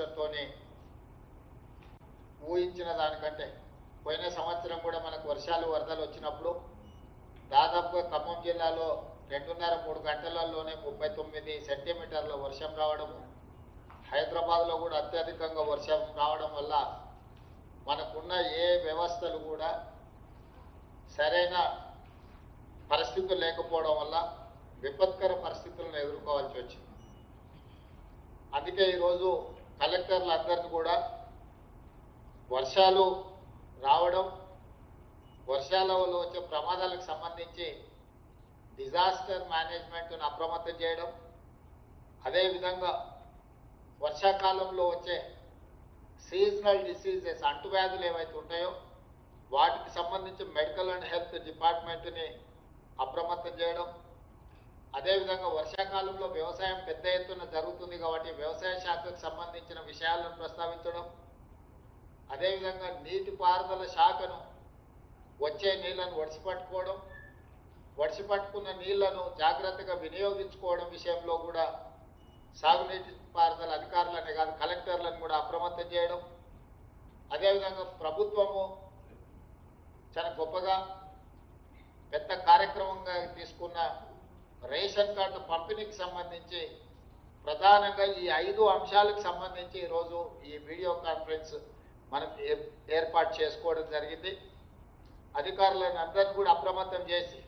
ఆలోచనతోనే ఊహించిన దానికంటే పోయిన సంవత్సరం కూడా మనకు వర్షాలు వరదలు వచ్చినప్పుడు దాదాపుగా ఖమ్మం జిల్లాలో 2.5-3 గంటలలోనే 39 సెంటీమీటర్ల వర్షం రావడము, హైదరాబాద్లో కూడా అత్యధికంగా వర్షం రావడం వల్ల మనకున్న ఏ వ్యవస్థలు కూడా సరైన పరిస్థితులు లేకపోవడం వల్ల విపత్కర పరిస్థితులను ఎదుర్కోవాల్సి వచ్చింది. అందుకే ఈరోజు కలెక్టర్లందరినీ కూడా వర్షాలు రావడం, వర్షాల వల్ల వచ్చే ప్రమాదాలకు సంబంధించి డిజాస్టర్ మేనేజ్మెంట్ను అప్రమత్తం చేయడం, అదేవిధంగా వర్షాకాలంలో వచ్చే సీజనల్ డిసీజెస్ అంటువ్యాధులు ఏవైతే ఉంటాయో వాటికి సంబంధించి మెడికల్ అండ్ హెల్త్ డిపార్ట్మెంట్ని అప్రమత్తం చేయడం, అదేవిధంగా వర్షాకాలంలో వ్యవసాయం పెద్ద ఎత్తున జరుగుతుంది కాబట్టి వ్యవసాయ శాఖకు సంబంధించిన విషయాలను ప్రస్తావించడం, అదేవిధంగా నీటిపారుదల శాఖను వచ్చే నీళ్లను ఒడిసిపట్టుకోవడం, ఒడిసిపట్టుకున్న నీళ్లను జాగ్రత్తగా వినియోగించుకోవడం విషయంలో కూడా సాగునీటి పారుదల అధికారులనే కాదు కలెక్టర్లను కూడా అప్రమత్తం చేయడం, అదేవిధంగా ప్రభుత్వము చాలా గొప్పగా పెద్ద కార్యక్రమంగా తీసుకున్న రేషన్ కార్డు పంపిణీకి సంబంధించి ప్రధానంగా ఈ 5 అంశాలకు సంబంధించి ఈరోజు ఈ వీడియో కాన్ఫరెన్స్ మనం ఏర్పాటు చేసుకోవడం జరిగింది. అధికారులను అందరినీ కూడా అప్రమత్తం చేసి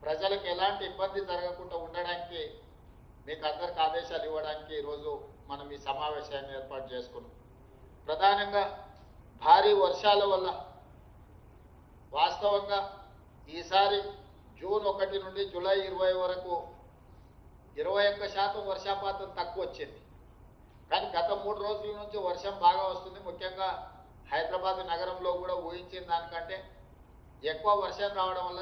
ప్రజలకు ఎలాంటి ఇబ్బంది జరగకుండా ఉండడానికి మీకు అందరికి ఆదేశాలు ఇవ్వడానికి ఈరోజు మనం ఈ సమావేశాన్ని ఏర్పాటు చేసుకున్నాం. ప్రధానంగా భారీ వర్షాల వల్ల వాస్తవంగా ఈసారి జూన్ 1 నుండి జూలై 20 వరకు 21% వర్షపాతం తక్కువ వచ్చింది. కానీ గత 3 రోజుల నుంచి వర్షం బాగా వస్తుంది. ముఖ్యంగా హైదరాబాద్ నగరంలో కూడా ఊహించిన దానికంటే ఎక్కువ వర్షం రావడం వల్ల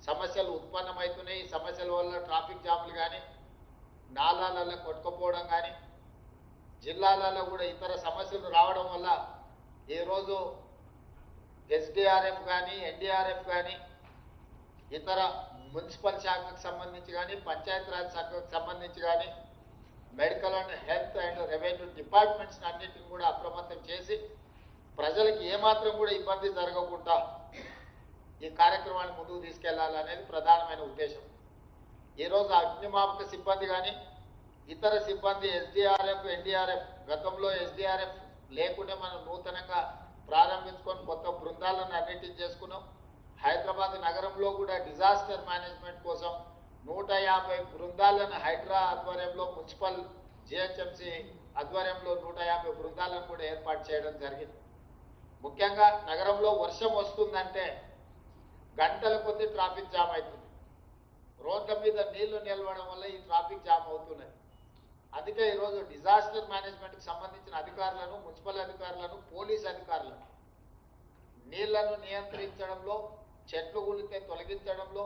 సమస్యలు ఉత్పన్నమవుతున్నాయి. ఈ సమస్యల వల్ల ట్రాఫిక్ జాములు కానీ, నాలాలలో కొట్టుకుపోవడం కానీ, జిల్లాలలో కూడా ఇతర సమస్యలు రావడం వల్ల ఈరోజు ఎస్డిఆర్ఎఫ్ కానీ, ఎన్డీఆర్ఎఫ్ కానీ, ఇతర మున్సిపల్ శాఖకు సంబంధించి కానీ, పంచాయతీరాజ్ శాఖకు సంబంధించి కానీ, medical and health and revenue departments అన్నింటిని కూడా అప్రమత్తం చేసి ప్రజలకు ఏమాత్రం కూడా ఇబ్బంది జరగకుండా ఈ కార్యక్రమాన్ని ముందుకు తీసుకెళ్లాలనేది ప్రధానమైన ఉద్దేశం. ఈరోజు అగ్నిమాపక సిబ్బంది కానీ, ఇతర సిబ్బంది ఎస్డిఆర్ఎఫ్, ఎన్డీఆర్ఎఫ్, గతంలో ఎస్డిఆర్ఎఫ్ లేకుంటే మనం నూతనంగా ప్రారంభించుకొని కొత్త బృందాలను అన్నింటినీ చేసుకున్నాం. హైదరాబాద్ నగరంలో కూడా డిజాస్టర్ మేనేజ్మెంట్ కోసం 150 బృందాలను హైడ్రా ఆధ్వర్యంలో, మున్సిపల్ జిహెచ్ఎంసీ ఆధ్వర్యంలో 150 బృందాలను కూడా ఏర్పాటు చేయడం జరిగింది. ముఖ్యంగా నగరంలో వర్షం వస్తుందంటే గంటల కొద్దీ ట్రాఫిక్ జామ్ అవుతుంది. రోడ్ల మీద నీళ్లు నిలవడం వల్ల ఈ ట్రాఫిక్ జామ్ అవుతున్నది. అందుకే ఈరోజు డిజాస్టర్ మేనేజ్మెంట్కి సంబంధించిన అధికారులను, మున్సిపల్ అధికారులను, పోలీస్ అధికారులను నీళ్లను నియంత్రించడంలో, చెట్లు గులితే తొలగించడంలో,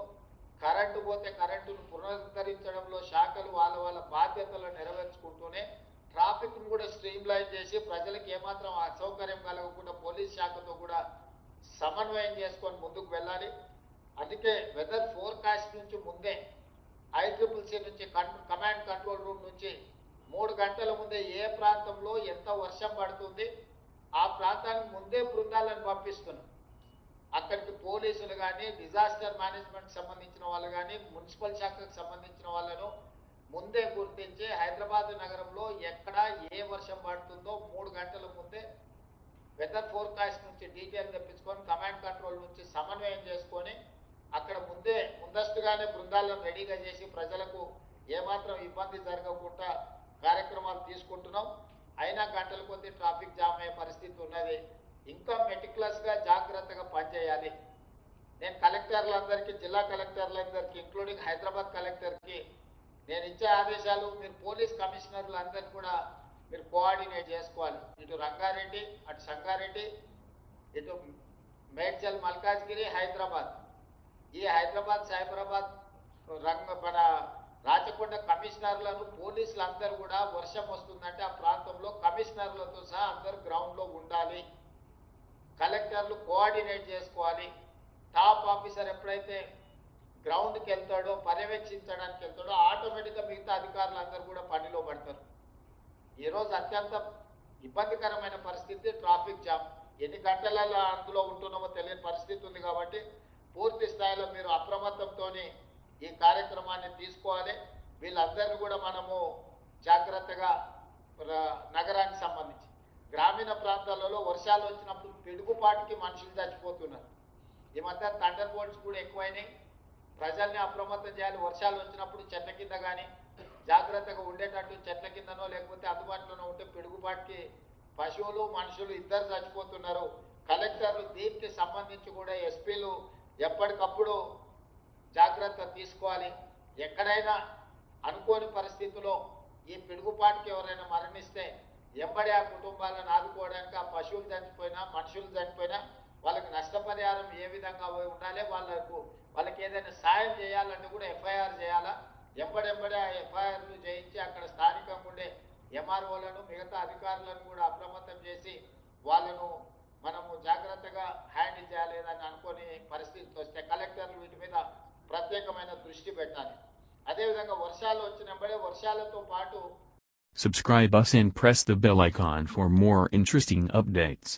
కరెంటు పోతే కరెంటును పునరుద్ధరించడంలో శాఖలు వాళ్ళ బాధ్యతలను నెరవేర్చుకుంటూనే ట్రాఫిక్ను కూడా స్ట్రీమ్లైన్ చేసి ప్రజలకు ఏమాత్రం అసౌకర్యం కలగకుండా పోలీస్ శాఖతో కూడా సమన్వయం చేసుకొని ముందుకు వెళ్ళాలి. అందుకే వెదర్ ఫోర్కాస్ట్ నుంచి ముందే ICCC నుంచి కమాండ్ కంట్రోల్ రూమ్ నుంచి 3 గంటల ముందే ఏ ప్రాంతంలో ఎంత వర్షం పడుతుంది ఆ ప్రాంతానికి ముందే బృందాలను పంపిస్తున్నాం. అక్కడికి పోలీసులు కానీ, డిజాస్టర్ మేనేజ్మెంట్ సంబంధించిన వాళ్ళు కానీ, మున్సిపల్ శాఖకు సంబంధించిన వాళ్ళను ముందే గుర్తించి హైదరాబాద్ నగరంలో ఎక్కడ ఏ వర్షం పడుతుందో 3 గంటల ముందే వెదర్ ఫోర్కాస్ట్ నుంచి డీటెయిల్ తెప్పించుకొని కమాండ్ కంట్రోల్ నుంచి సమన్వయం చేసుకొని అక్కడ ముందస్తుగానే బృందాలను రెడీగా చేసి ప్రజలకు ఏమాత్రం ఇబ్బంది జరగకుండా కార్యక్రమాలు తీసుకుంటున్నాం. అయినా గంటల కొద్దీ ట్రాఫిక్ జామ్ అయ్యే పరిస్థితి ఉన్నది. ఇంకా మెటిక్యులస్గా జాగ్రత్తగా పనిచేయాలి. నేను కలెక్టర్లందరికీ, జిల్లా కలెక్టర్లందరికీ, ఇంక్లూడింగ్ హైదరాబాద్ కలెక్టర్కి నేను ఇచ్చే ఆదేశాలు మీరు పోలీస్ కమిషనర్లందరినీ కూడా మీరు కోఆర్డినేట్ చేసుకోవాలి. ఇటు రంగారెడ్డి, అటు సంగారెడ్డి, ఇటు మేడ్చల్, మల్కాజ్గిరి, హైదరాబాద్, ఈ హైదరాబాద్, సైబరాబాద్, మన రాచకొండ కమిషనర్లను, పోలీసులందరూ కూడా వర్షం వస్తుందంటే ఆ ప్రాంతంలో కమిషనర్లతో సహా అందరూ గ్రౌండ్లో ఉండాలి. కలెక్టర్లు కోఆర్డినేట్ చేసుకోవాలి. టాప్ ఆఫీసర్ ఎప్పుడైతే గ్రౌండ్కి వెళ్తాడో, పర్యవేక్షించడానికి వెళ్తాడో ఆటోమేటిక్గా మిగతా అధికారులు అందరూ కూడా పనిలో పడతారు. ఈరోజు అత్యంత ఇబ్బందికరమైన పరిస్థితి ట్రాఫిక్ జామ్. ఎన్ని గంటలలో అందులో ఉంటున్నామో తెలియని పరిస్థితి ఉంది. కాబట్టి పూర్తి స్థాయిలో మీరు అప్రమత్తంతో ఈ కార్యక్రమాన్ని తీసుకోవాలి. వీళ్ళందరినీ కూడా మనము జాగ్రత్తగా నగరానికి సంబంధించి గ్రామీణ ప్రాంతాలలో వర్షాలు వచ్చినప్పుడు పిడుగుపాటికి మనుషులు చచ్చిపోతున్నారు. ఈ మధ్య థండర్ బోల్ట్స్ కూడా ఎక్కువైనాయి. ప్రజల్ని అప్రమత్తం చేయాలి. వర్షాలు వచ్చినప్పుడు చెట్ల కింద కానీ జాగ్రత్తగా ఉండేటట్టు చెట్ల కిందనో లేకపోతే అందుబాటులోనో ఉంటే పిడుగుపాటికి పశువులు మనుషులు ఇద్దరు చచ్చిపోతున్నారు. కలెక్టర్లు దీనికి సంబంధించి కూడా ఎస్పీలు ఎప్పటికప్పుడు జాగ్రత్త తీసుకోవాలి. ఎక్కడైనా అనుకోని పరిస్థితుల్లో ఈ పిడుగుపాటికి ఎవరైనా మరణిస్తే ఎంబడి ఆ కుటుంబాలను ఆదుకోవడానికి ఆ పశువులు చనిపోయినా మనుషులు చనిపోయినా వాళ్ళకి నష్టపరిహారం ఏ విధంగా ఉండాలి, వాళ్ళకి ఏదైనా సాయం చేయాలంటే కూడా ఎఫ్ఐఆర్ చేయాలా. ఎంబడెంబడే ఆ ఎఫ్ఐఆర్లు చేయించి అక్కడ స్థానికంగా ఉండే ఎంఆర్ఓలను మిగతా అధికారులను కూడా అప్రమత్తం చేసి వాళ్ళను మనము జాగ్రత్తగా హ్యాండిల్ చేయాలేదని అనుకోని పరిస్థితి వస్తే కలెక్టర్లు వీటి మీద ప్రత్యేకమైన దృష్టి పెట్టాలి. అదేవిధంగా వర్షాలు వచ్చినప్పుడే వర్షాలతో పాటు Subscribe us and press the bell icon for more interesting updates.